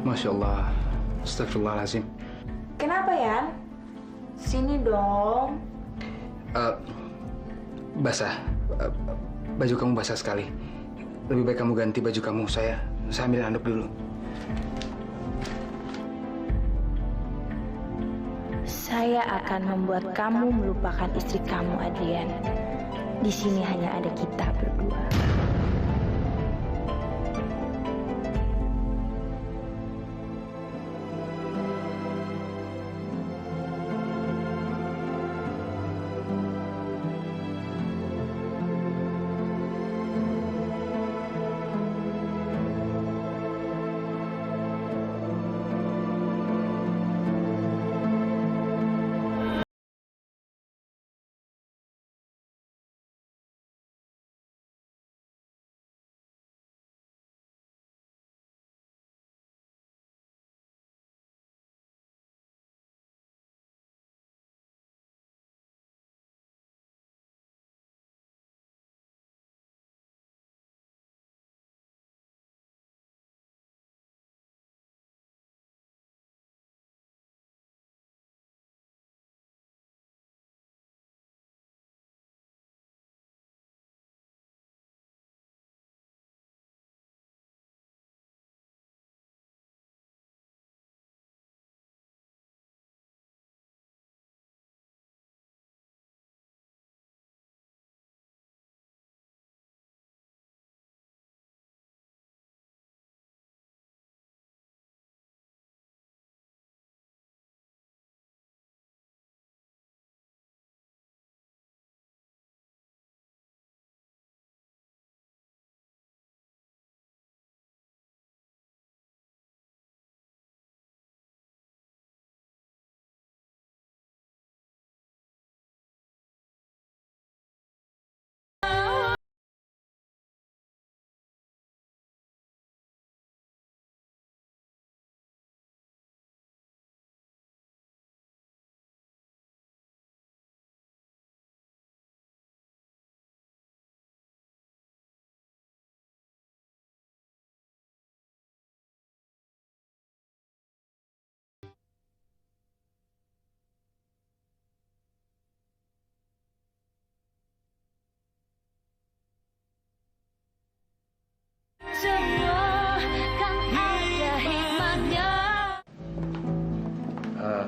Masya Allah. Astagfirullahaladzim. Kenapa ya? Sini dong. Basah. Baju kamu basah sekali. Lebih baik kamu ganti baju kamu. Saya ambil handuk dulu. Saya akan membuat kamu melupakan istri kamu, Adrian. Di sini hanya ada kita berdua.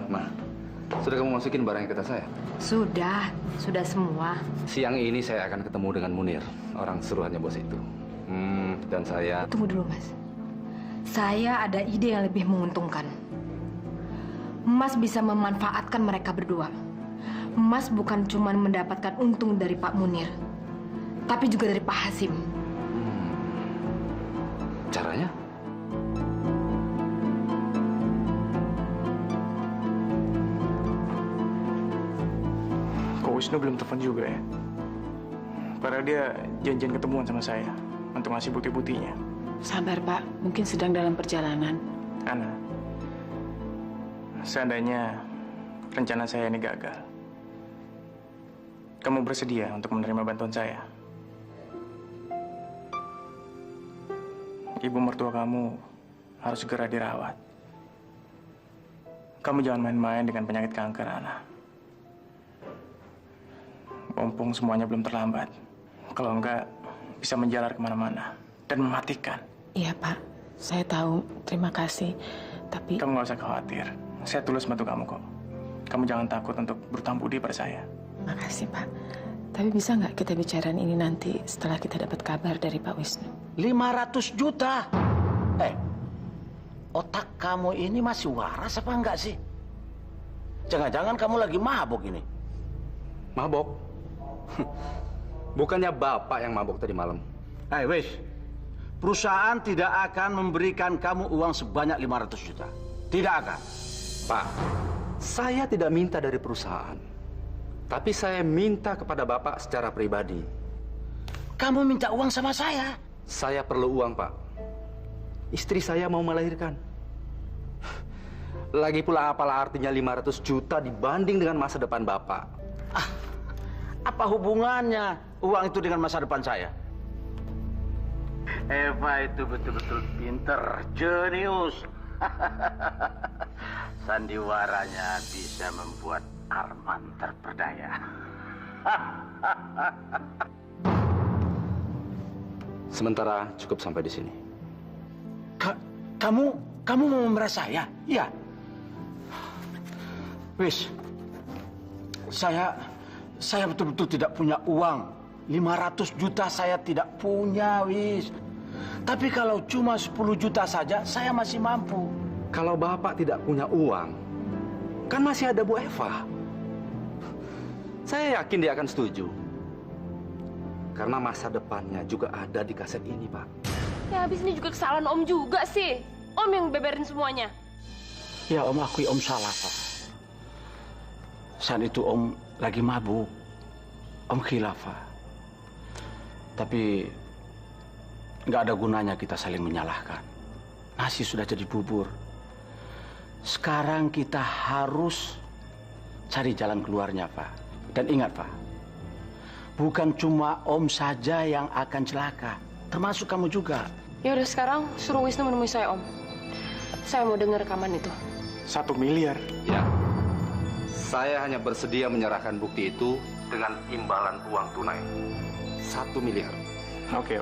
Ma, sudah kamu masukin barang ke tas saya? Sudah semua. Siang ini saya akan ketemu dengan Munir, orang suruhannya bos itu. Dan saya... Tunggu dulu, Mas. Saya ada ide yang lebih menguntungkan. Mas bisa memanfaatkan mereka berdua. Mas bukan cuma mendapatkan untung dari Pak Munir, tapi juga dari Pak Hasim. Caranya? Kok Wisnu belum telepon juga ya? Padahal dia janjian ketemuan sama saya untuk ngasih bukti-buktinya. Sabar, Pak. Mungkin sedang dalam perjalanan. Ana, seandainya rencana saya ini gagal, kamu bersedia untuk menerima bantuan saya? Ibu mertua kamu harus segera dirawat. Kamu jangan main-main dengan penyakit kanker, Ana. Mumpung semuanya belum terlambat. Kalau enggak, bisa menjalar kemana-mana dan mematikan. Iya, Pak. Saya tahu. Terima kasih. Tapi... Kamu nggak usah khawatir. Saya tulus bantu kamu kok. Kamu jangan takut untuk berhutang budi pada saya. Makasih, Pak. Tapi bisa nggak kita bicarain ini nanti setelah kita dapat kabar dari Pak Wisnu? 500 juta? Otak kamu ini masih waras apa enggak sih? Jangan-jangan kamu lagi mabuk ini. Mabok? Bukannya Bapak yang mabok tadi malam. Wis. Perusahaan tidak akan memberikan kamu uang sebanyak 500 juta. Tidak akan. Pak, saya tidak minta dari perusahaan. Tapi saya minta kepada Bapak secara pribadi. Kamu minta uang sama saya? Saya perlu uang, Pak. Istri saya mau melahirkan. Lagi pula apalah artinya 500 juta dibanding dengan masa depan Bapak? Apa hubungannya uang itu dengan masa depan saya? Eva itu betul-betul pinter, jenius. Sandiwaranya bisa membuat Arman terperdaya. Sementara cukup sampai di sini. Kamu mau memerah saya? Iya. Wis, saya betul-betul tidak punya uang. 500 juta saya tidak punya, Wis. Tapi kalau cuma 10 juta saja, saya masih mampu. Kalau Bapak tidak punya uang, kan masih ada Bu Eva. Saya yakin dia akan setuju. Karena masa depannya juga ada di kaset ini, Pak. Ya habis ini juga kesalahan Om juga sih. Om yang beberin semuanya. Ya Om akui Om salah, Pak. Saat itu Om lagi mabuk. Om khilafah. Tapi nggak ada gunanya kita saling menyalahkan. Nasi sudah jadi bubur. Sekarang kita harus cari jalan keluarnya, Pak. Dan ingat, Pak. Bukan cuma Om saja yang akan celaka. Termasuk kamu juga. Ya udah sekarang suruh Wisnu menemui saya, Om. Saya mau dengar rekaman itu. 1 miliar. Ya. Saya hanya bersedia menyerahkan bukti itu dengan imbalan uang tunai. 1 miliar. Oke.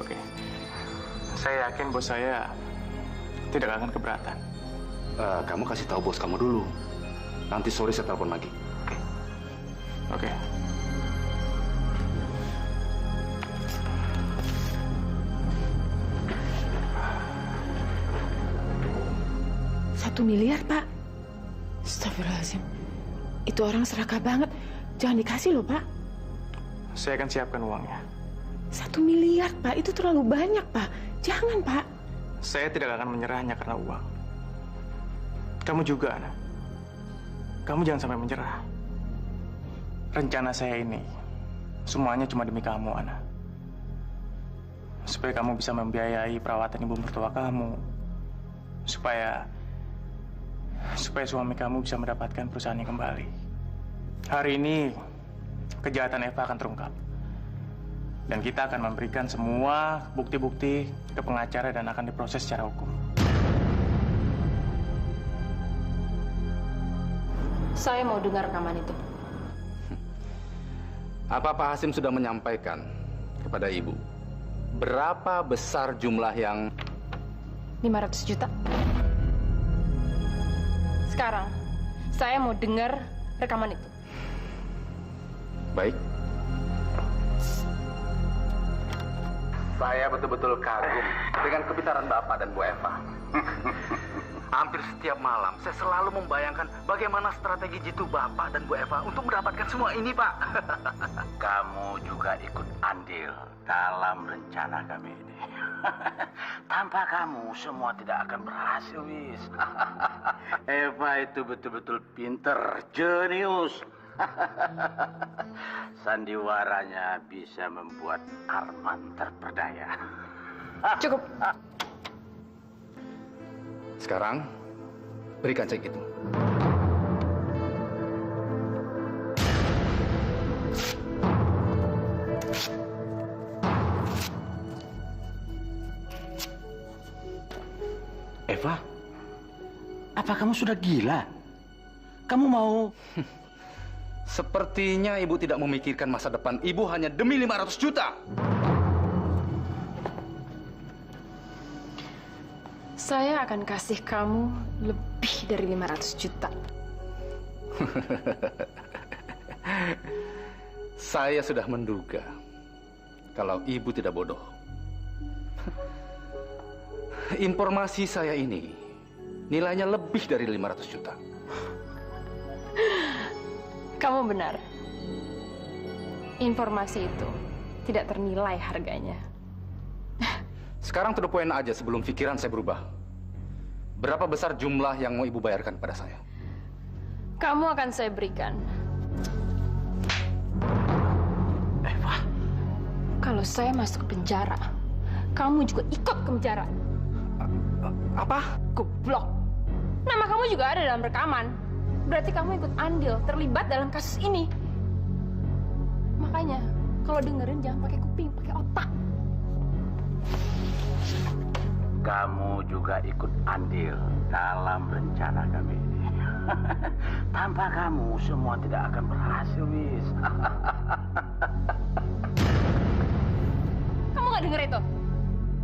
Saya yakin bos saya tidak akan keberatan. Kamu kasih tahu bos kamu dulu. Nanti sore saya telepon lagi. Oke. $1 miliar, Pak. Astagfirullahaladzim. Itu orang serakah banget. Jangan dikasih loh, Pak. Saya akan siapkan uangnya. 1 miliar, Pak. Itu terlalu banyak, Pak. Jangan, Pak. Saya tidak akan menyerahnya karena uang. Kamu juga, Ana. Kamu jangan sampai menyerah. Rencana saya ini, semuanya cuma demi kamu, Ana. Supaya kamu bisa membiayai perawatan ibu mertua kamu. Supaya suami kamu bisa mendapatkan perusahaannya kembali. Hari ini, kejahatan Eva akan terungkap. Dan kita akan memberikan semua bukti-bukti ke pengacara dan akan diproses secara hukum. Saya mau dengar rekaman itu. Apa Pak Hasim sudah menyampaikan kepada Ibu? Berapa besar jumlah yang... 500 juta. Sekarang, saya mau dengar rekaman itu. Baik. Saya betul-betul kagum dengan kepintaran Bapak dan Bu Eva. Hampir setiap malam, saya selalu membayangkan bagaimana strategi jitu Bapak dan Bu Eva untuk mendapatkan semua ini, Pak. Kamu juga ikut andil dalam rencana kami ini. Tanpa kamu, semua tidak akan berhasil, Wis. Eva itu betul-betul pinter, jenius. Sandiwaranya bisa membuat Arman terperdaya. Cukup. Sekarang, berikan cek itu. Eva, apa kamu sudah gila? Kamu mau... Sepertinya Ibu tidak memikirkan masa depan Ibu hanya demi 500 juta. Saya akan kasih kamu lebih dari 500 juta. Saya sudah menduga kalau Ibu tidak bodoh. Informasi saya ini nilainya lebih dari 500 juta. Kamu benar. Informasi itu tidak ternilai harganya. Sekarang to the point aja sebelum pikiran saya berubah. Berapa besar jumlah yang mau Ibu bayarkan pada saya? Kamu akan saya berikan. Eva. Kalau saya masuk ke penjara, kamu juga ikut ke penjara. Apa? Goblok. Nama kamu juga ada dalam rekaman. Berarti kamu ikut andil, terlibat dalam kasus ini. Makanya, kalau dengerin jangan pakai kuping, pakai otak. kamu juga ikut andil dalam rencana kami ini. Tanpa kamu semua tidak akan berhasil, Wis. Kamu nggak dengar itu?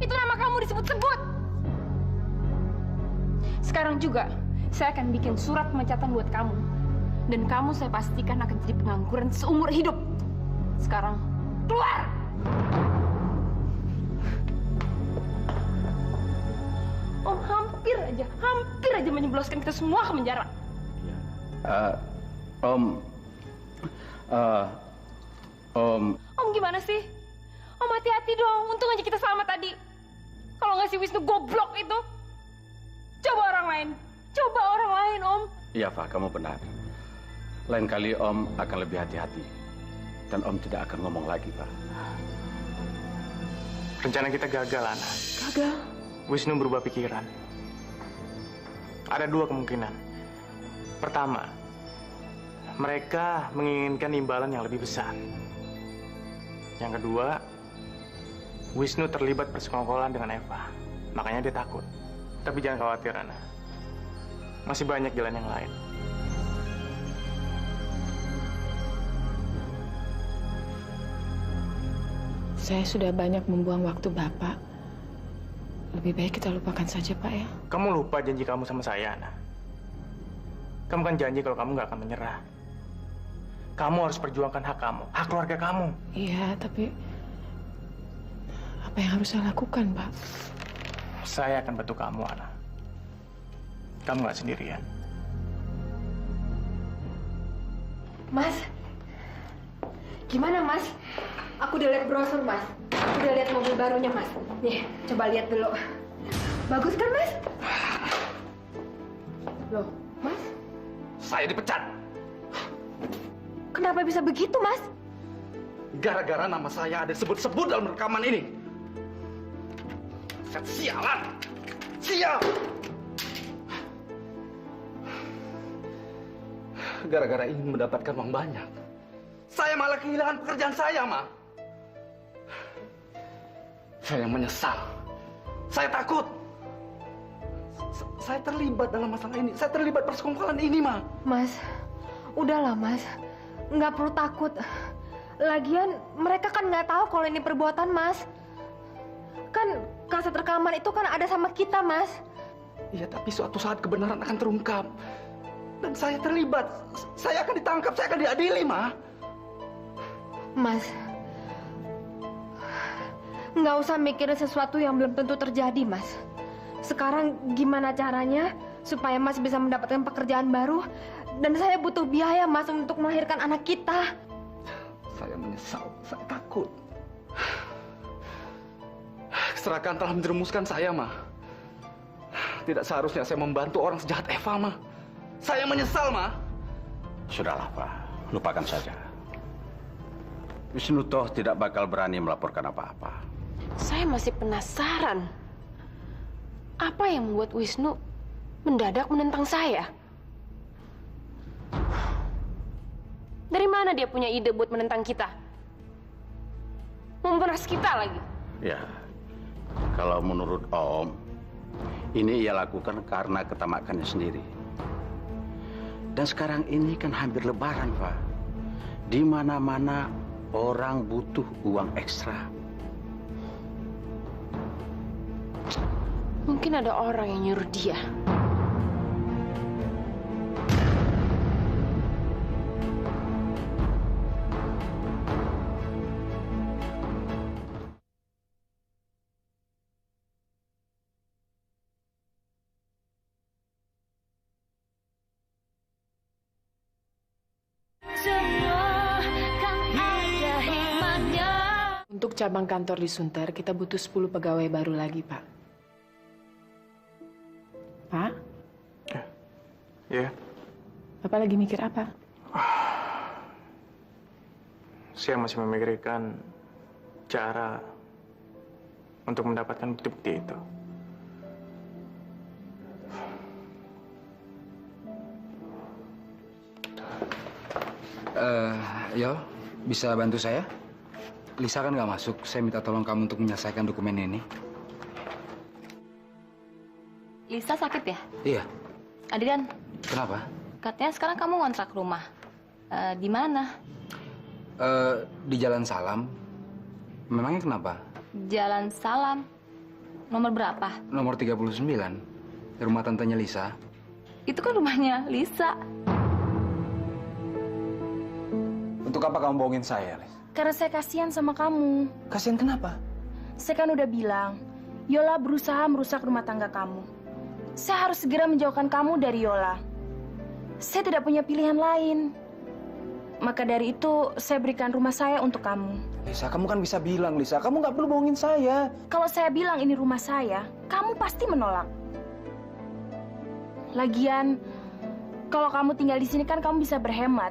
Itu nama kamu disebut-sebut. Sekarang juga saya akan bikin surat pemecatan buat kamu. Dan kamu saya pastikan akan jadi pengangguran seumur hidup. Sekarang keluar! Om hampir aja menyebloskan kita semua ke penjara. Om gimana sih? Om hati-hati dong. Untung aja kita selamat tadi. Kalau nggak si Wisnu goblok itu. Coba orang lain, Om. Iya, Fah, kamu benar. Lain kali Om akan lebih hati-hati. Dan Om tidak akan ngomong lagi, Pak. Rencana kita gagal, Ana. Gagal? Wisnu berubah pikiran. Ada dua kemungkinan. Pertama, mereka menginginkan imbalan yang lebih besar. Yang kedua, Wisnu terlibat persekongkolan dengan Eva. Makanya dia takut. Tapi jangan khawatir, Ana. Masih banyak jalan yang lain. Saya sudah banyak membuang waktu Bapak. Lebih baik kita lupakan saja, Pak, ya. Kamu lupa janji kamu sama saya, Ana. Kamu kan janji kalau kamu nggak akan menyerah. Kamu harus perjuangkan hak kamu, hak keluarga kamu. Iya, tapi apa yang harus saya lakukan, Pak? Saya akan bantu kamu, Ana. Kamu nggak sendirian. Mas, gimana Mas? Aku udah lihat brosur Mas. Aku udah lihat mobil barunya Mas. Nih, coba lihat dulu. Bagus kan Mas? Loh, Mas? Saya dipecat. Kenapa bisa begitu Mas? Gara-gara nama saya ada sebut-sebut dalam rekaman ini. Sialan! Sial! Gara-gara ingin mendapatkan uang banyak, saya malah kehilangan pekerjaan saya, Ma. Saya menyesal. Saya takut. Saya terlibat dalam masalah ini. Saya terlibat persekongkolan ini, Ma. Mas, udahlah Mas. Nggak perlu takut. Lagian mereka kan nggak tahu kalau ini perbuatan Mas. Kan kaset rekaman itu kan ada sama kita, Mas. Iya, tapi suatu saat kebenaran akan terungkap. Dan saya terlibat. Saya akan ditangkap, saya akan diadili, Ma. Mas, nggak usah mikirin sesuatu yang belum tentu terjadi, Mas. Sekarang gimana caranya supaya Mas bisa mendapatkan pekerjaan baru? Dan saya butuh biaya, Mas, untuk melahirkan anak kita. Saya menyesal, saya takut. Keserakan telah menjerumuskan saya, Ma. Tidak seharusnya saya membantu orang sejahat Eva, Ma. Saya menyesal, Ma. Sudahlah, Pak. Lupakan saja. Wisnu toh tidak bakal berani melaporkan apa-apa. Saya masih penasaran. Apa yang membuat Wisnu mendadak menentang saya? Dari mana dia punya ide buat menentang kita? Memperas kita lagi. Ya, kalau menurut Om, ini ia lakukan karena ketamakannya sendiri. Dan sekarang ini kan hampir Lebaran, Pak. Di mana-mana orang butuh uang ekstra. Mungkin ada orang yang nyuruh dia. Untuk cabang kantor di Sunter, kita butuh 10 pegawai baru lagi, Pak. Pak? Ya. Bapak lagi mikir apa? Saya masih memikirkan cara untuk mendapatkan bukti-bukti itu. Yo, bisa bantu saya? Lisa kan nggak masuk. Saya minta tolong kamu untuk menyelesaikan dokumen ini. Lisa sakit ya? Iya. Adrian, Kenapa? katanya sekarang kamu ngontrak rumah. Di mana? Di Jalan Salam. Memangnya kenapa? Jalan Salam. Nomor berapa? Nomor 39. Rumah tantenya Lisa. Itu kan rumahnya Lisa. Untuk apa kamu bohongin saya, Lis? Karena saya kasihan sama kamu. Kasian kenapa? Saya kan udah bilang, Yola berusaha merusak rumah tangga kamu. Saya harus segera menjauhkan kamu dari Yola. Saya tidak punya pilihan lain. Maka dari itu, saya berikan rumah saya untuk kamu. Lisa, kamu kan bisa bilang, Lisa. Kamu nggak perlu bohongin saya. Kalau saya bilang ini rumah saya, kamu pasti menolak. Lagian, kalau kamu tinggal di sini kan kamu bisa berhemat.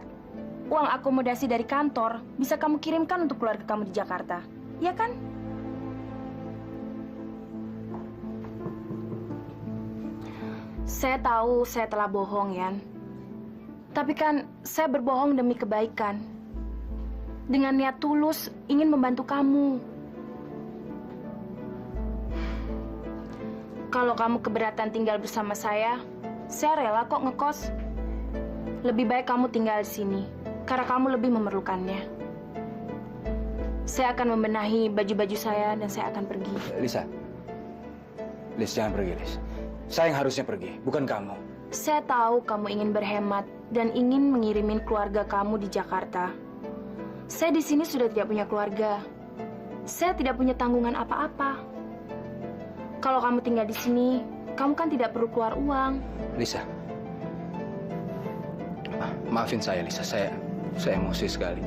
Uang akomodasi dari kantor bisa kamu kirimkan untuk keluarga kamu di Jakarta. Ya kan? Saya tahu saya telah bohong, Yan. Tapi kan saya berbohong demi kebaikan. Dengan niat tulus ingin membantu kamu. Kalau kamu keberatan tinggal bersama saya rela kok ngekos. Lebih baik kamu tinggal di sini, karena kamu lebih memerlukannya. Saya akan membenahi baju-baju saya dan saya akan pergi. Lisa. Lis, jangan pergi, Lis. Saya yang harusnya pergi, bukan kamu. Saya tahu kamu ingin berhemat dan ingin mengirimin keluarga kamu di Jakarta. Saya di sini sudah tidak punya keluarga. Saya tidak punya tanggungan apa-apa. Kalau kamu tinggal di sini, kamu kan tidak perlu keluar uang. Lisa. Maafin saya, Lisa. Saya emosi sekali.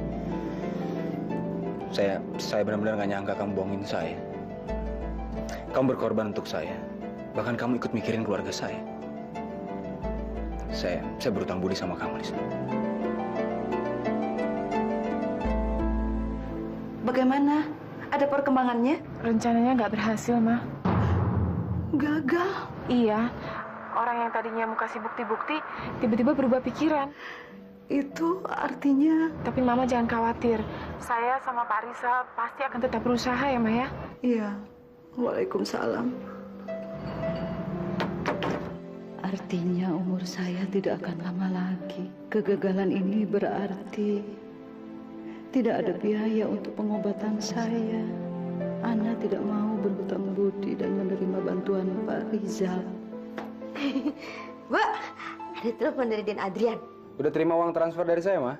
Saya benar-benar nggak nyangka kamu bohongin saya. Kamu berkorban untuk saya. Bahkan kamu ikut mikirin keluarga saya. Saya berutang budi sama kamu, Lisa. Bagaimana? Ada perkembangannya? Rencananya nggak berhasil, Ma. Gagal? Iya. Orang yang tadinya mau kasih bukti-bukti, tiba-tiba berubah pikiran. Itu artinya... Tapi Mama jangan khawatir. Saya sama Pak Risa pasti akan tetap berusaha ya, Ma ya? Iya. Waalaikumsalam. Artinya umur saya tidak akan lama lagi. Kegagalan ini berarti tidak ada biaya untuk pengobatan saya. Ana tidak mau berhutang budi dan menerima bantuan Pak Rizal. Mbak, ada telepon dari Den Adrian. Udah terima uang transfer dari saya, Ma?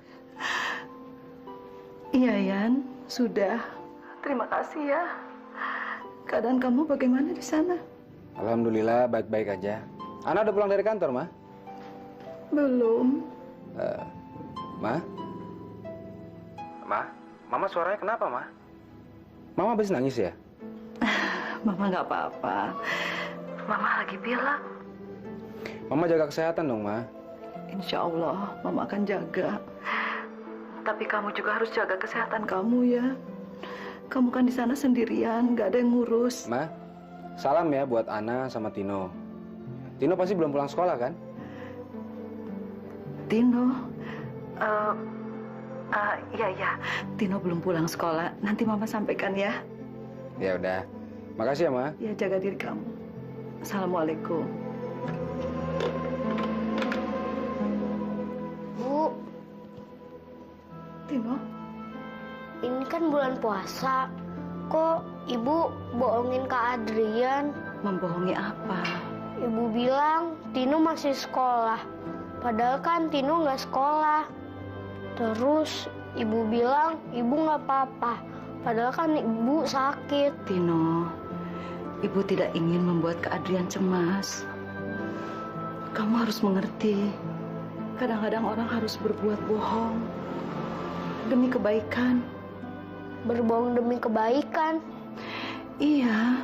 Iya, Yan. Sudah. Terima kasih ya. Keadaan kamu bagaimana di sana? Alhamdulillah, baik-baik aja. Ana udah pulang dari kantor, Ma? Belum. Ma? Mama suaranya kenapa, Ma? Mama habis nangis ya? Mama nggak apa-apa. Mama lagi pilek. Mama jaga kesehatan dong, Ma. Insya Allah, Mama akan jaga. Tapi kamu juga harus jaga kesehatan kamu ya. Kamu kan di sana sendirian, nggak ada yang ngurus. Ma, salam ya buat Ana sama Tino. Tino pasti belum pulang sekolah kan? Tino? Iya. Tino belum pulang sekolah. Nanti Mama sampaikan ya. Ya udah. Makasih ya, Ma. Ya, jaga diri kamu. Assalamualaikum. Bu, Tino? ini kan bulan puasa. Kok Ibu bohongin Kak Adrian? Membohongi apa? Ibu bilang Tino masih sekolah. Padahal kan Tino nggak sekolah. Terus Ibu bilang Ibu nggak apa-apa. Padahal kan Ibu sakit. Tino, Ibu tidak ingin membuat Kak Adrian cemas. Kamu harus mengerti. Kadang-kadang orang harus berbuat bohong demi kebaikan. Berbohong demi kebaikan? Iya.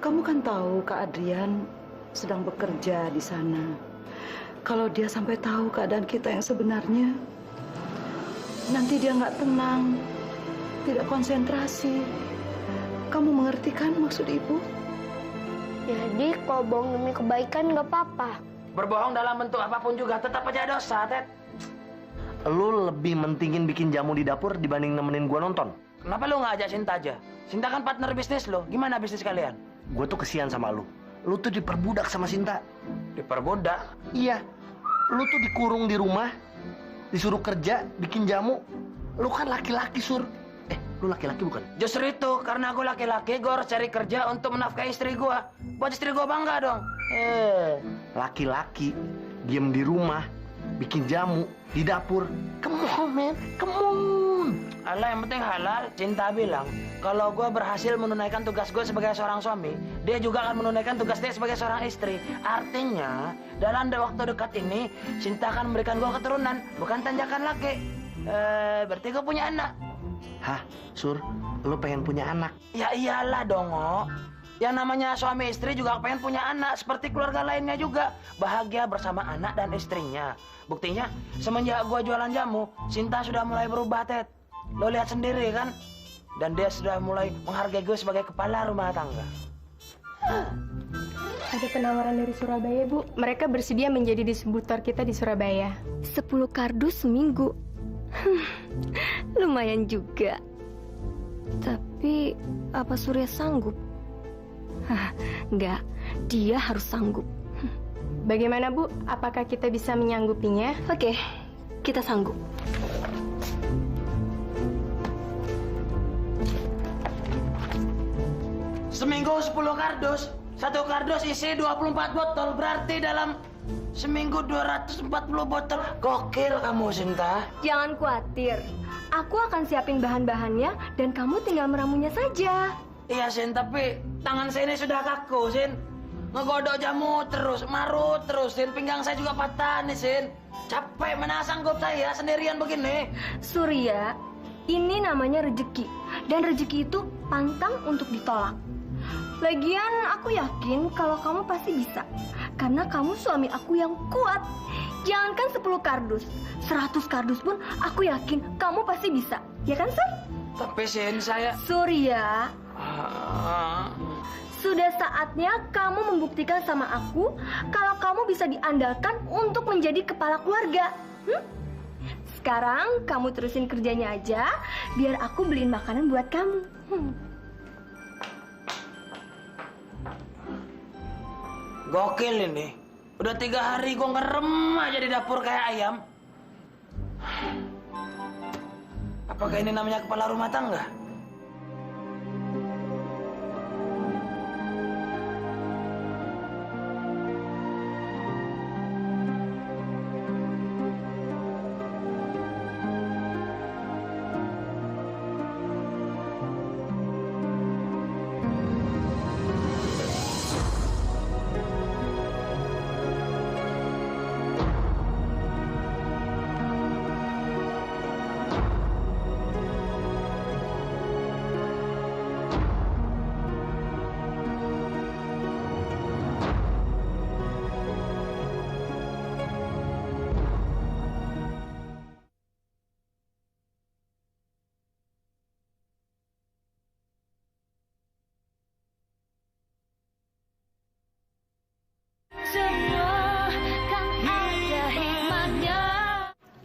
Kamu kan tahu Kak Adrian sedang bekerja di sana. Kalau dia sampai tahu keadaan kita yang sebenarnya, nanti dia nggak tenang, tidak konsentrasi. Kamu mengerti kan maksud Ibu? Jadi kalau bohong demi kebaikan nggak apa-apa? Berbohong dalam bentuk apapun juga tetap aja dosa, Ted. Lu lebih mentingin bikin jamu di dapur dibanding nemenin gua nonton. Kenapa lu nggak ajak Sinta aja? Sinta kan partner bisnis lo. Gimana bisnis kalian? Gua tuh kesian sama lu. lu tuh diperbudak sama Sinta. Diperbudak? Iya. Lu tuh dikurung di rumah, disuruh kerja, bikin jamu. Lu kan laki-laki, Sur. Lu laki-laki bukan? Justru itu, karena gue laki-laki, gue harus cari kerja untuk menafkahi istri gue. Buat istri gue bangga dong. Laki-laki diem di rumah, bikin jamu di dapur. Come on, man. Come on. Alah, yang penting halal. Cinta bilang, kalau gue berhasil menunaikan tugas gue sebagai seorang suami, dia juga akan menunaikan tugas dia sebagai seorang istri. Artinya, dalam waktu dekat ini, Cinta akan memberikan gue keturunan, bukan tanjakan laki. Berarti gue punya anak. Hah, Sur? Lu pengen punya anak? Ya iyalah dong, Oh. Yang namanya suami istri juga pengen punya anak, seperti keluarga lainnya juga. Bahagia bersama anak dan istrinya. Buktinya, semenjak gua jualan jamu, Sinta sudah mulai berubah, Ted. Lo lihat sendiri kan? Dan dia sudah mulai menghargai gue sebagai kepala rumah tangga. Ada penawaran dari Surabaya, Bu. Mereka bersedia menjadi distributor kita di Surabaya. 10 kardus seminggu. Lumayan juga. Tapi apa Surya sanggup? Enggak, dia harus sanggup. Bagaimana, Bu? Apakah kita bisa menyanggupinya? Oke, kita sanggup. Seminggu 10 kardus. 1 kardus isi 24 botol. Berarti dalam seminggu 240 botol. Gokil kamu, Sinta. Jangan khawatir. Aku akan siapin bahan-bahannya dan kamu tinggal meramunya saja. Iya, Sin, tapi tangan saya ini sudah kaku, Sin. Ngegodok jamu terus, marut terus, Sin. Pinggang saya juga patah nih, Sin. Capek, mana sanggup saya sendirian begini. Surya, ini namanya rezeki. Dan rezeki itu pantang untuk ditolak. Lagian aku yakin kalau kamu pasti bisa. Karena kamu suami aku yang kuat. Jangankan 10 kardus, 100 kardus pun aku yakin kamu pasti bisa. Ya kan, Sur? Tapi, Sin, saya... Surya, sudah saatnya kamu membuktikan sama aku kalau kamu bisa diandalkan untuk menjadi kepala keluarga. Sekarang kamu terusin kerjanya aja, biar aku beliin makanan buat kamu. Gokil ini. Udah 3 hari gua ngerem aja di dapur kayak ayam. Apakah ini namanya kepala rumah tangga?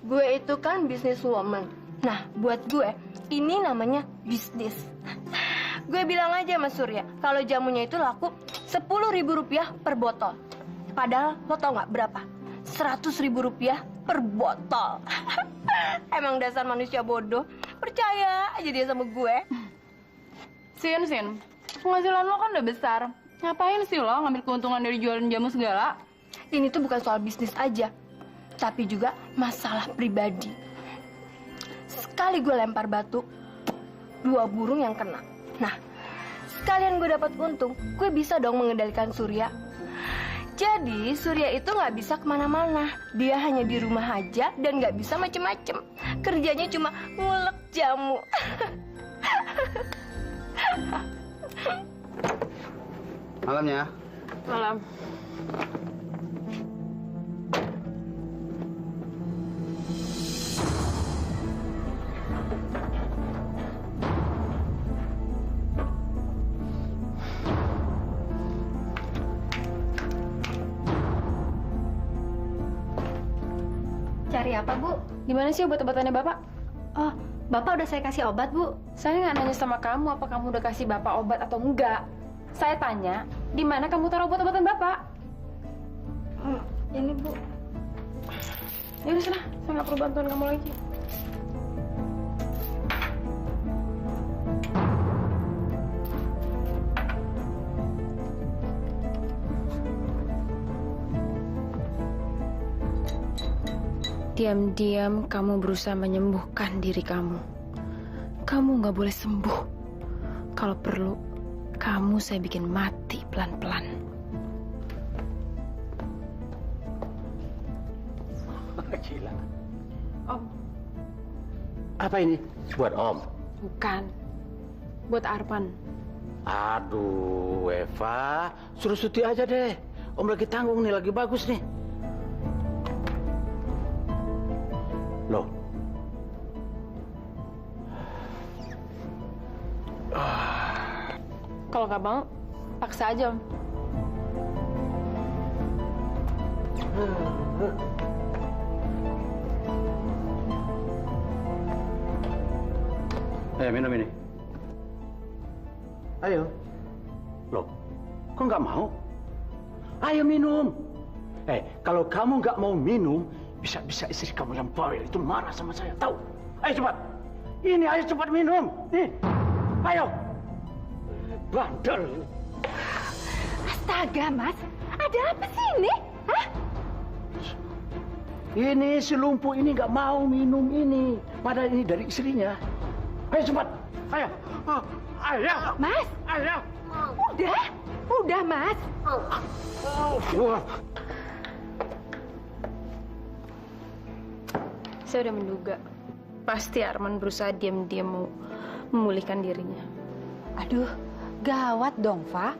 Gue itu kan businesswoman. Nah, buat gue, ini namanya bisnis. Gue bilang aja sama Surya, kalau jamunya itu laku 10.000 rupiah per botol. Padahal lo tau nggak berapa? 100.000 rupiah per botol. Emang dasar manusia bodoh. Percaya aja dia sama gue. Sin, penghasilan lo kan udah besar. Ngapain sih lo ngambil keuntungan dari jualan jamu segala? Ini tuh bukan soal bisnis aja, tapi juga masalah pribadi. Sekali gue lempar batu, 2 burung yang kena. Nah, sekalian gue dapat untung, gue bisa dong mengendalikan Surya. Jadi, Surya itu nggak bisa kemana-mana. Dia hanya di rumah aja dan nggak bisa macem-macem. Kerjanya cuma ngulek jamu. Malamnya. Malam. Cari apa, Bu? Gimana sih obat-obatannya Bapak? Oh, Bapak udah saya kasih obat, Bu. Saya nggak nanya sama kamu apa kamu udah kasih Bapak obat atau enggak. Saya tanya, di mana kamu taruh obat-obatan Bapak? Ini, Bu. Ya udah sana, saya nggak perlu bantuan kamu lagi. Diam-diam kamu berusaha menyembuhkan diri kamu. Kamu nggak boleh sembuh. Kalau perlu, kamu saya bikin mati pelan-pelan. Gila. Om. Apa ini? Buat Om? Bukan. Buat Arman. Aduh, Eva. Suruh Suti aja deh. Om lagi tanggung nih, lagi bagus nih. Loh. Kalau nggak mau, paksa aja, Om. Ayo minum ini. Ayo. Loh, kok nggak mau? Ayo minum. Kalau kamu nggak mau minum, bisa-bisa istri kamu yang bawel itu marah sama saya. Tahu? Ayo cepat. Ini, ayo cepat minum. Nih, ayo. Bandel. Astaga, Mas. Ada apa sih ini? Hah? Ini si lumpuh ini nggak mau minum ini. Padahal ini dari istrinya. Ayo cepat. Ayo. Ayo. Mas. Ayo. Udah, Mas. Saya udah menduga. Pasti Arman berusaha diam-diam mau memulihkan dirinya. Aduh, gawat dong, Fa.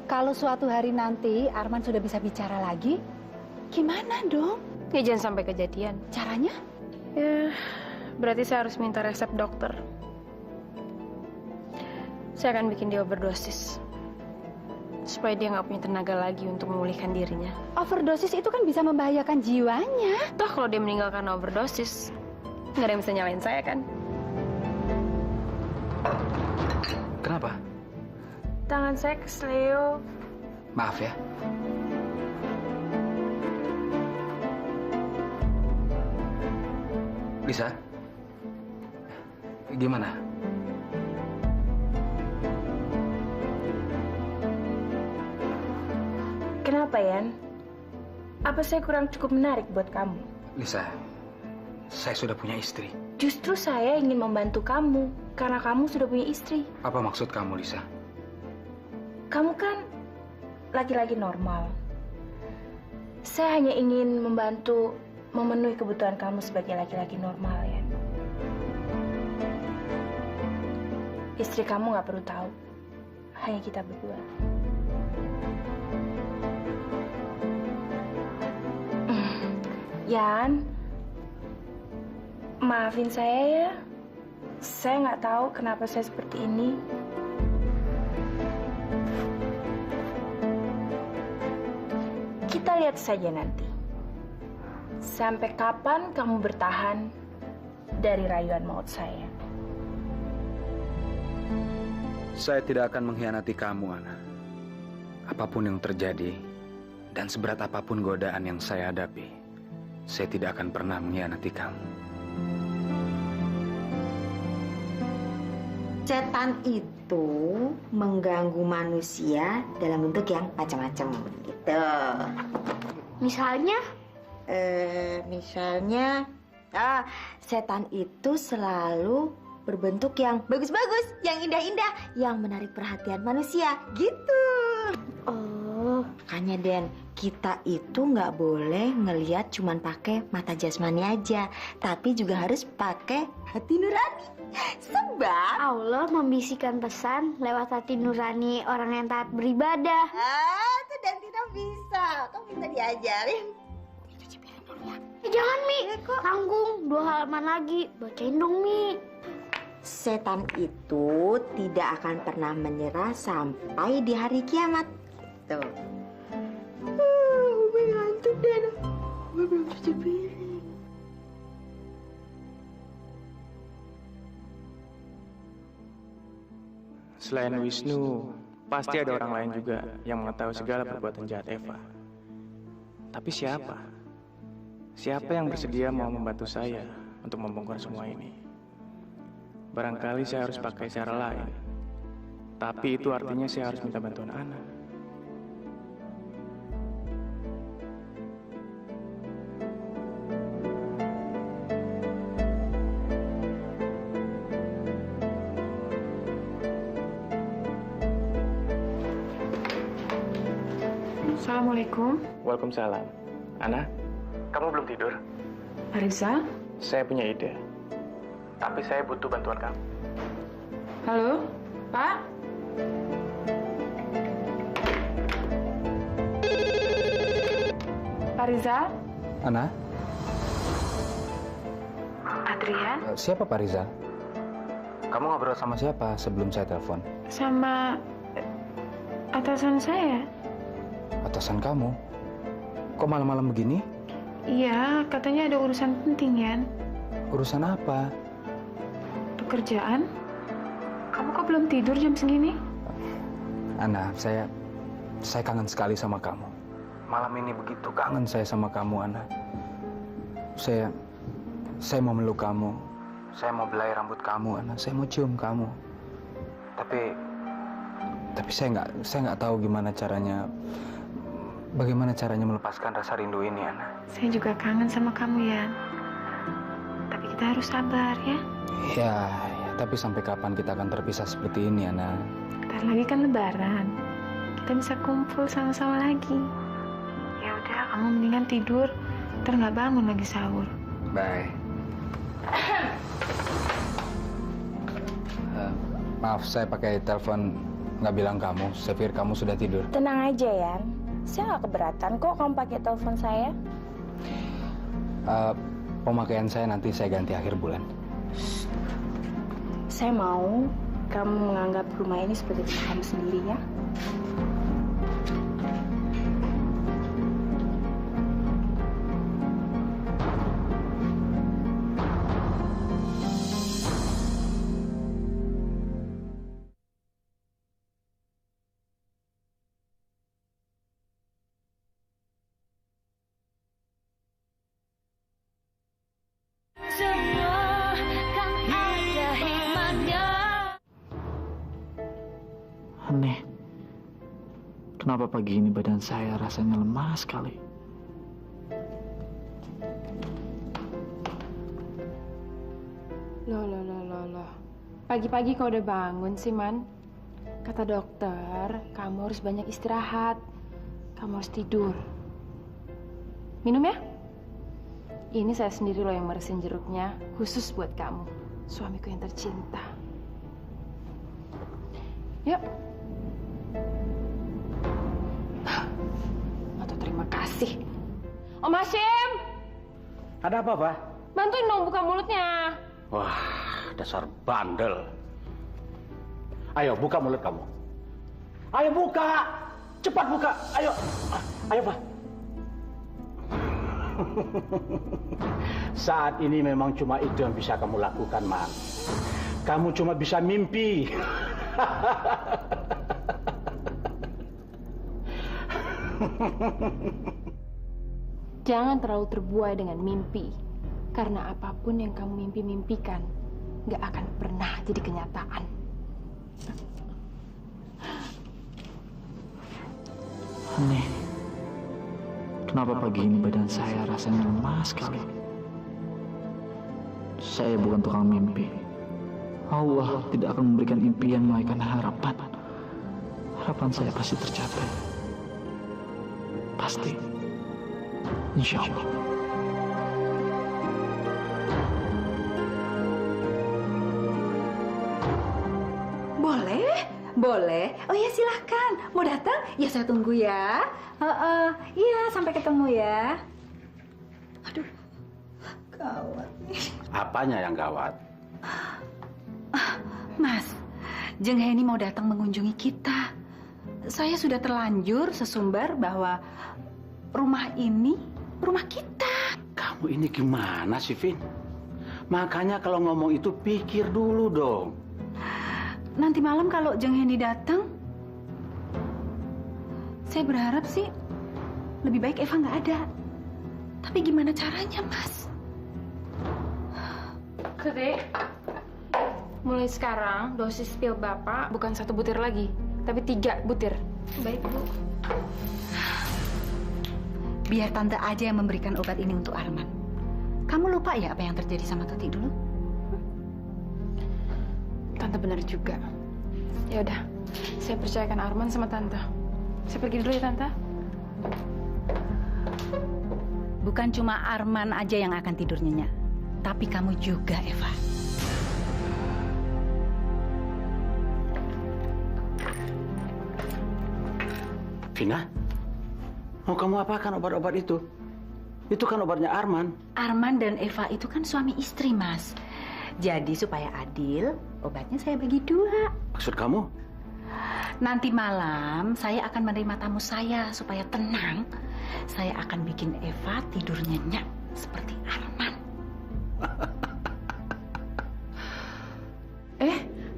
Kalau suatu hari nanti Arman sudah bisa bicara lagi, gimana dong? Ya jangan sampai kejadian. Caranya? Ya, berarti saya harus minta resep dokter. Saya akan bikin dia overdosis. Supaya dia nggak punya tenaga lagi untuk memulihkan dirinya. Overdosis itu kan bisa membahayakan jiwanya. Toh kalau dia meninggal karena overdosis, nggak ada yang bisa nyalain saya kan? Kenapa? Tangan saya kesleo. Maaf ya. Lisa, gimana? Kenapa, Yan? Apa saya kurang cukup menarik buat kamu? Lisa, saya sudah punya istri. Justru saya ingin membantu kamu, karena kamu sudah punya istri. Apa maksud kamu, Lisa? Kamu kan laki-laki normal. Saya hanya ingin membantu memenuhi kebutuhan kamu sebagai laki-laki normal, ya. Istri kamu nggak perlu tahu. Hanya kita berdua. Yan, maafin saya ya. Saya nggak tahu kenapa saya seperti ini. Kita lihat saja nanti. Sampai kapan kamu bertahan dari rayuan maut saya? Saya tidak akan mengkhianati kamu, Ana. Apapun yang terjadi, dan seberat apapun godaan yang saya hadapi, saya tidak akan pernah mengkhianati kamu. Setan itu mengganggu manusia dalam bentuk yang macam-macam, gitu. Misalnya? Misalnya, setan itu selalu berbentuk yang bagus-bagus, yang indah-indah, yang menarik perhatian manusia, gitu. Oh, makanya Den, kita itu nggak boleh ngelihat cuman pakai mata jasmani aja, tapi juga harus pakai hati nurani. Sebab Allah membisikkan pesan lewat hati nurani orang yang taat beribadah. itu dan tidak bisa. Kamu minta diajarin. Cuci piring dulu ya. Jangan, Mi. Tanggung 2 halaman lagi. Bacain dong, Mi. Setan itu tidak akan pernah menyerah sampai di hari kiamat. Tuh. Gue ngantuk deh. Gue belum cuci piring. Selain Wisnu, Pasti ada orang lain juga yang mengetahui segala perbuatan jahat Eva. Tapi siapa? Siapa yang bersedia mau membantu saya untuk membongkar semua ini? Barangkali saya harus pakai cara lain. Tapi itu artinya saya harus minta bantuan Ana. Assalamualaikum. Waalaikumsalam. Ana, kamu belum tidur? Arisa? Saya punya ide. Tapi saya butuh bantuan kamu. Halo, Pak? Pak Rizal? Ana? Adrian? Siapa Pak Rizal? Kamu ngobrol sama siapa sebelum saya telepon? Sama atasan saya. Atasan kamu? Kok malam-malam begini? Iya, katanya ada urusan penting, Yan. Urusan apa? Pekerjaan? Kamu kok belum tidur jam segini? Ana, saya kangen sekali sama kamu. Malam ini begitu kangen saya sama kamu, Ana. Saya mau meluk kamu. Saya mau belai rambut kamu, Ana. Saya mau cium kamu. Tapi saya nggak tahu bagaimana caranya melepaskan rasa rindu ini, Ana. Saya juga kangen sama kamu, Yan. Tapi kita harus sabar, ya. Ya, tapi sampai kapan kita akan terpisah seperti ini, Ana? Ntar lagi kan Lebaran. Kita bisa kumpul sama-sama lagi. Ya udah, kamu mendingan tidur. Ntar nggak bangun lagi sahur. Bye. Maaf, saya pakai telepon nggak bilang kamu. Saya pikir kamu sudah tidur. Tenang aja, Yan. Saya nggak keberatan kok kamu pakai telepon saya. Pemakaian saya nanti saya ganti akhir bulan. Saya mau kamu menganggap rumah ini seperti kamu sendiri, ya. Aneh, kenapa pagi ini badan saya rasanya lemah sekali? Loh. Pagi-pagi kau udah bangun sih, Man. Kata dokter, kamu harus banyak istirahat. Kamu harus tidur. Minum ya? Ini saya sendiri loh yang meresin jeruknya, khusus buat kamu, suamiku yang tercinta. Yuk. Atau terima kasih. Om Hashim! Ada apa, Pak? Bantuin dong buka mulutnya. Wah, dasar bandel. Ayo, buka mulut kamu. Ayo buka! Cepat buka! Ayo! Ayo, Pak. Saat ini memang cuma itu yang bisa kamu lakukan, Man. Kamu cuma bisa mimpi. Jangan terlalu terbuai dengan mimpi. Karena apapun yang kamu mimpi-mimpikan gak akan pernah jadi kenyataan. Aneh, kenapa pagi ini badan saya rasanya lemah sekali? Saya bukan tukang mimpi. Allah tidak akan memberikan impian melainkan harapan. Harapan saya pasti tercapai. Pasti. Insya Allah. Boleh. Oh ya silahkan. Mau datang? Ya saya tunggu ya. Iya sampai ketemu ya. Aduh, gawat. Apanya yang gawat? Mas, Jeng Heni mau datang mengunjungi kita. Saya sudah terlanjur sesumbar bahwa rumah ini rumah kita. Kamu ini gimana sih, Vin? Makanya kalau ngomong itu pikir dulu dong. Nanti malam kalau Jeng Heni datang, Saya berharap sih lebih baik Eva nggak ada. Tapi gimana caranya, Mas? Dek, mulai sekarang dosis pil Bapak bukan 1 butir lagi, tapi 3 butir. Baik, Bu. Biar Tante aja yang memberikan obat ini untuk Arman. Kamu lupa ya apa yang terjadi sama Tuti dulu? Tante benar juga. Ya udah, saya percayakan Arman sama Tante. Saya pergi dulu ya, Tante. Bukan cuma Arman aja yang akan tidur nyenyak, tapi kamu juga, Eva. Vina, mau kamu apakan obat-obat itu? Itu kan obatnya Arman. Arman dan Eva itu kan suami istri, Mas. Jadi supaya adil, obatnya saya bagi 2. Maksud kamu? Nanti malam saya akan menerima tamu saya supaya tenang. Saya akan bikin Eva tidur nyenyak seperti Arman.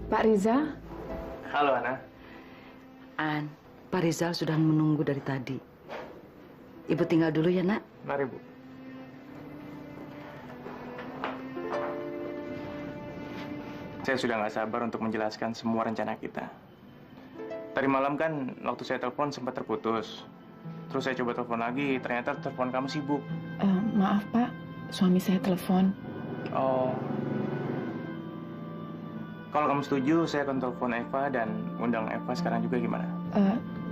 Pak Rizal. Halo, Ana. An, Pak Rizal sudah menunggu dari tadi. Ibu tinggal dulu ya, Nak. Mari, Bu. Saya sudah nggak sabar untuk menjelaskan semua rencana kita. Tadi malam kan waktu saya telepon sempat terputus. Terus saya coba telepon lagi, ternyata telepon kamu sibuk. Maaf Pak, suami saya telepon. Oh. Kalau kamu setuju, saya akan telepon Eva dan undang Eva sekarang juga gimana?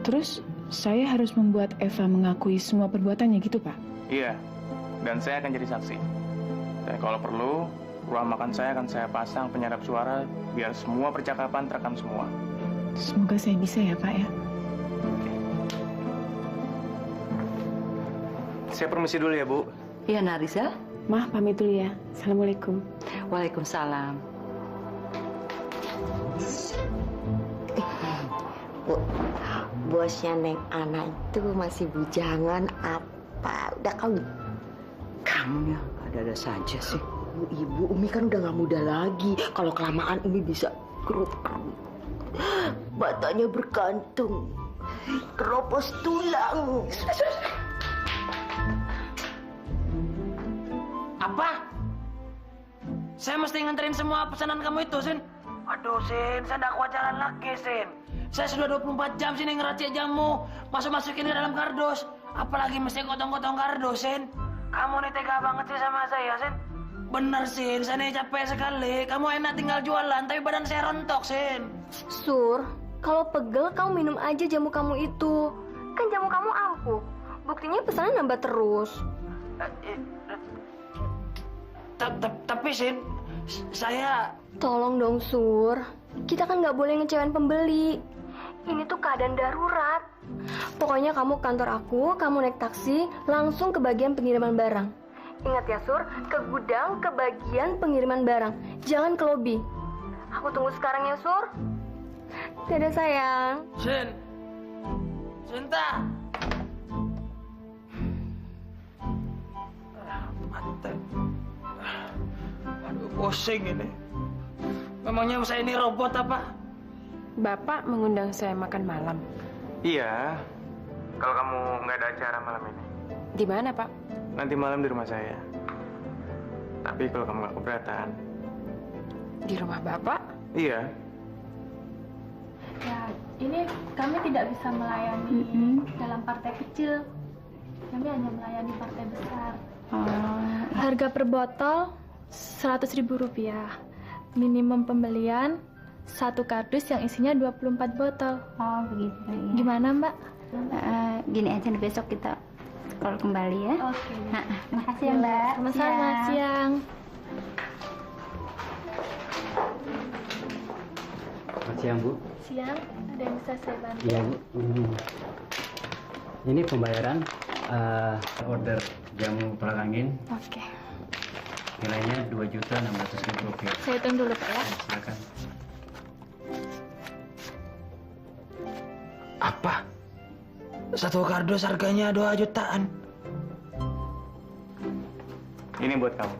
Terus saya harus membuat Eva mengakui semua perbuatannya gitu Pak? Iya, dan saya akan jadi saksi. Dan kalau perlu, ruang makan saya akan saya pasang penyadap suara biar semua percakapan terekam semua. Semoga saya bisa ya Pak ya. Saya permisi dulu ya, Bu. Iya, Narisa. Mah, pamit dulu ya. Assalamualaikum. Waalaikumsalam. Bu, bosnya Neng Ana itu masih bujangan apa? Udah kawin? Kamu ya, ada-ada saja sih. Ibu, Umi kan udah gak muda lagi. Kalau kelamaan Umi bisa kerut. Matanya berkantung. Keropos tulang. Apa? Saya mesti nganterin semua pesanan kamu itu, Sin. Aduh, Sin, saya nggak kuat jalan lagi, Sin. Saya sudah 24 jam sini ngeracik jamu, masukin ke dalam kardus. Apalagi mesti gotong-gotong kardus, Sin. Kamu nih tega banget sih sama saya, Sin. Bener, Sin, saya nih capek sekali. Kamu enak tinggal jualan, tapi badan saya rontok, Sin. Sur, kalau pegel kamu minum aja jamu kamu itu. Kan jamu kamu ampuh. Buktinya pesanan nambah terus. Tapi, Sin, saya... Tolong dong, Sur. Kita kan nggak boleh ngecewain pembeli. Ini tuh keadaan darurat. Pokoknya kamu ke kantor aku, kamu naik taksi, langsung ke bagian pengiriman barang. Ingat ya, Sur, ke gudang, ke bagian pengiriman barang. Jangan ke lobi. Aku tunggu sekarang ya, Sur. Dadah, sayang. Sin. Sinta. Mata. Aduh, pusing ini. Memangnya saya ini robot apa? Bapak mengundang saya makan malam. Iya. Kalau kamu nggak ada acara malam ini. Di mana, Pak? Nanti malam di rumah saya. Tapi kalau kamu nggak keberatan. Di rumah Bapak? Iya. Ya, ini kami tidak bisa melayani dalam partai kecil. Kami hanya melayani partai besar. Harga per botol Rp100.000. Minimum pembelian 1 kardus yang isinya 24 botol. Oh, begitu ya. Gimana, Mbak? Gini aja, besok kita call kembali ya. Oke. Terima kasih ya, Mbak. Sama-sama, siang. Selamat siang, Bu. Siang, ada yang bisa saya bantu? Iya, Bu. Ini pembayaran order jamu tolak angin. Oke. Nilainya Rp2.600.000. Saya hitung dulu, Pak ya. Silakan. Apa? 1 kardus harganya 2 jutaan. Ini buat kamu.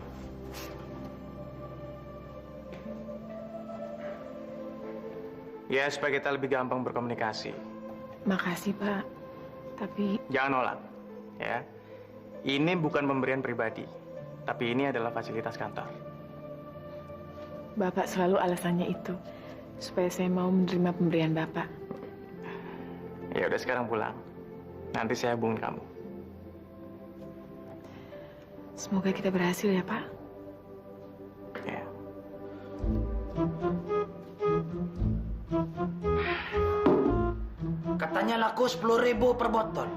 Ya, supaya kita lebih gampang berkomunikasi. Makasih, Pak. Tapi... Jangan nolak, ya. Ini bukan pemberian pribadi, tapi ini adalah fasilitas kantor. Bapak selalu alasannya itu, supaya saya mau menerima pemberian Bapak. Ya udah sekarang pulang. Nanti saya hubungin kamu. Semoga kita berhasil ya, Pak. Ya. Katanya laku 10.000 per botol.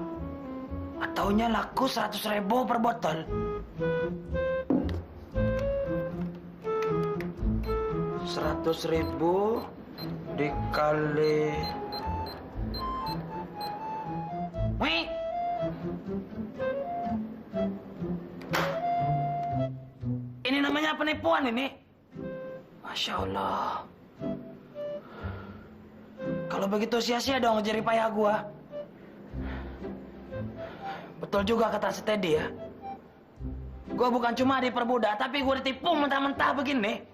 Ataunya laku 100.000 per botol. $100.000 dikali... Wih! Ini namanya penipuan ini. Masya Allah. Kalau begitu sia-sia dong jerih payah gua. Betul juga kata si Teddy ya. Gua bukan cuma diperbudak, tapi gua ditipu mentah-mentah begini.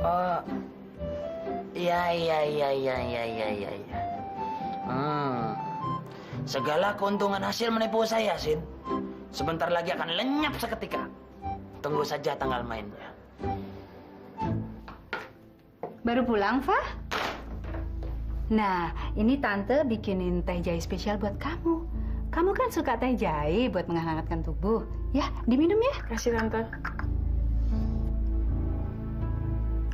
Oh, iya. Segala keuntungan hasil menipu saya, Sin. Sebentar lagi akan lenyap seketika. Tunggu saja tanggal mainnya. Baru pulang, Fah? Nah, ini Tante bikinin teh jahe spesial buat kamu. Kamu kan suka teh jahe buat menghangatkan tubuh. Ya, diminum ya. Kasih, Tante.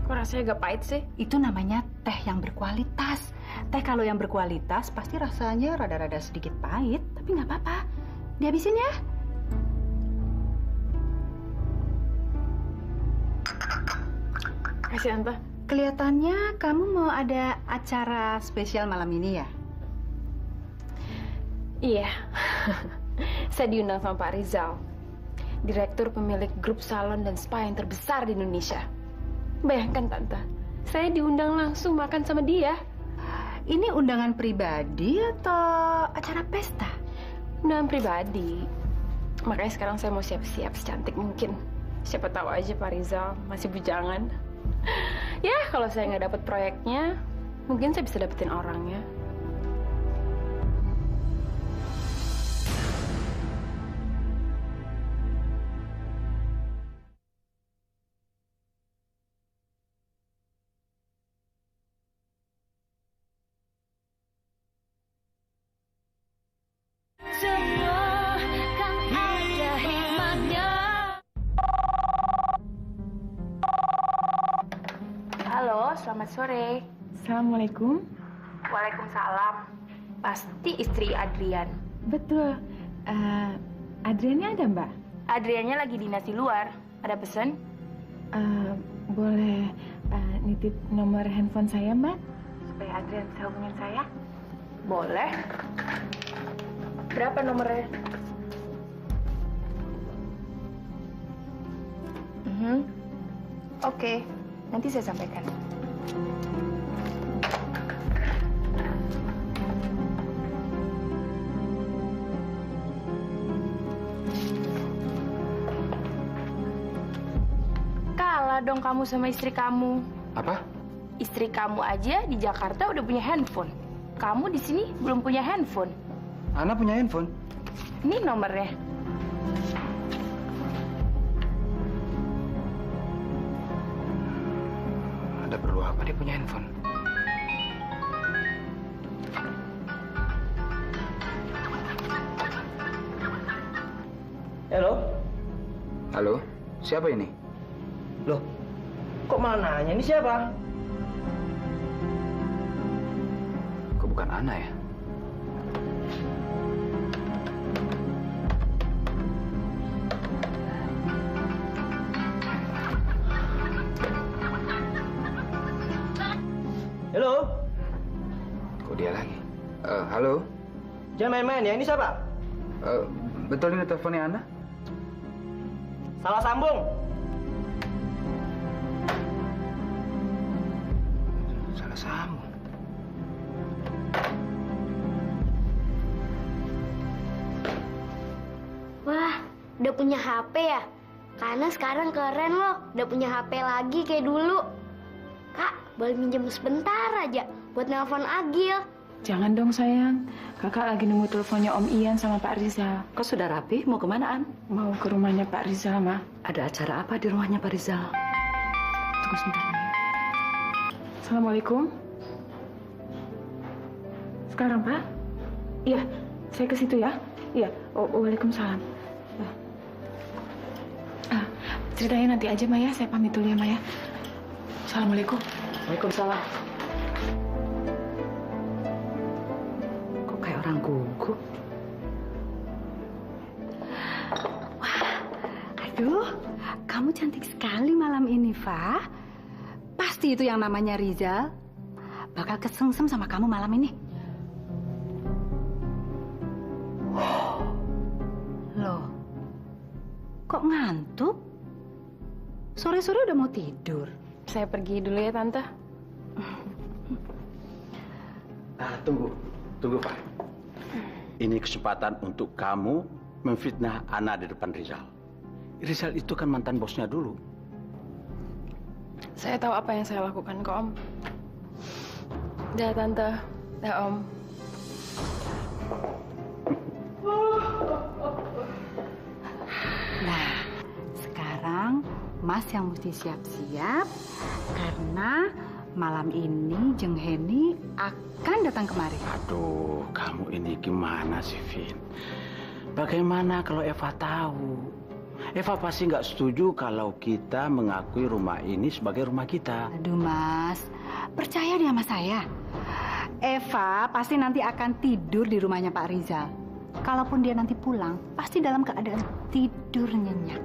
Kok rasanya gak pahit sih? Itu namanya teh yang berkualitas. Teh kalau yang berkualitas pasti rasanya rada-rada sedikit pahit. Tapi nggak apa-apa. Dihabisin ya. Kasih, Tante. Kelihatannya kamu mau ada acara spesial malam ini ya? Iya. Saya diundang sama Pak Rizal, direktur pemilik grup salon dan spa yang terbesar di Indonesia. Bayangkan, Tante, saya diundang langsung makan sama dia. Ini undangan pribadi atau acara pesta? Undangan pribadi. Makanya sekarang saya mau siap-siap secantik mungkin. Siapa tahu aja Pak Rizal masih bujangan. Ya, kalau saya nggak dapat proyeknya, mungkin saya bisa dapetin orangnya. Semua kan ada hikmahnya. Halo, selamat sore. Assalamualaikum. Waalaikumsalam. Pasti istri Adrian. Betul. Adriannya ada, Mbak? Adriannya lagi dinas di luar. Ada pesan? Boleh nitip nomor handphone saya, Mbak? Supaya Adrian bisa hubungin saya? Boleh. Berapa nomornya? Oke, nanti saya sampaikan. Kalah dong kamu sama istri kamu. Apa? Istri kamu aja di Jakarta udah punya handphone. Kamu di sini belum punya handphone. Ana punya handphone. Ini nomornya. Ada perlu apa dia punya handphone? Halo? Halo, siapa ini? Loh, kok malah nanya ini siapa? Kok bukan Ana ya? Halo? Kok dia lagi? Halo? Jangan main-main ya, ini siapa? Betul ini teleponnya Ana? Salah sambung. Salah sambung. Wah, udah punya HP ya? Karena sekarang keren loh, udah punya HP lagi kayak dulu. Kak, boleh minjem sebentar aja buat nelpon Agil. Jangan dong sayang, kakak lagi nunggu teleponnya Om Ian sama Pak Rizal. Kau sudah rapi? Mau kemana, An? Mau ke rumahnya Pak Rizal, Ma. Ada acara apa di rumahnya Pak Rizal? Tunggu sebentar, Ma. Assalamualaikum. Sekarang, Pak? Iya, saya ke situ ya. Iya, waalaikumsalam. Ceritanya nanti aja, Maya. Saya pamit dulu ya, Maya. Assalamualaikum. Waalaikumsalam. Kok kayak orang gugup? Aduh, kamu cantik sekali malam ini, Fa. Pasti itu yang namanya Rizal bakal kesengsem sama kamu malam ini. Loh, kok ngantuk? Sore-sore udah mau tidur. Saya pergi dulu ya, Tante. Tunggu Pak. Ini kesempatan untuk kamu memfitnah Ana di depan Rizal. Rizal itu kan mantan bosnya dulu. Saya tahu apa yang saya lakukan kok, Om. Dah, Tante. Dah, Om. Nah, sekarang Mas yang mesti siap-siap karena malam ini Jeng Heni akan datang kemari. Aduh, kamu ini gimana sih, Vin? Bagaimana kalau Eva tahu? Eva pasti nggak setuju kalau kita mengakui rumah ini sebagai rumah kita. Aduh, Mas. Percaya dia sama saya. Eva pasti nanti akan tidur di rumahnya Pak Rizal. Kalaupun dia nanti pulang, pasti dalam keadaan tidur nyenyak.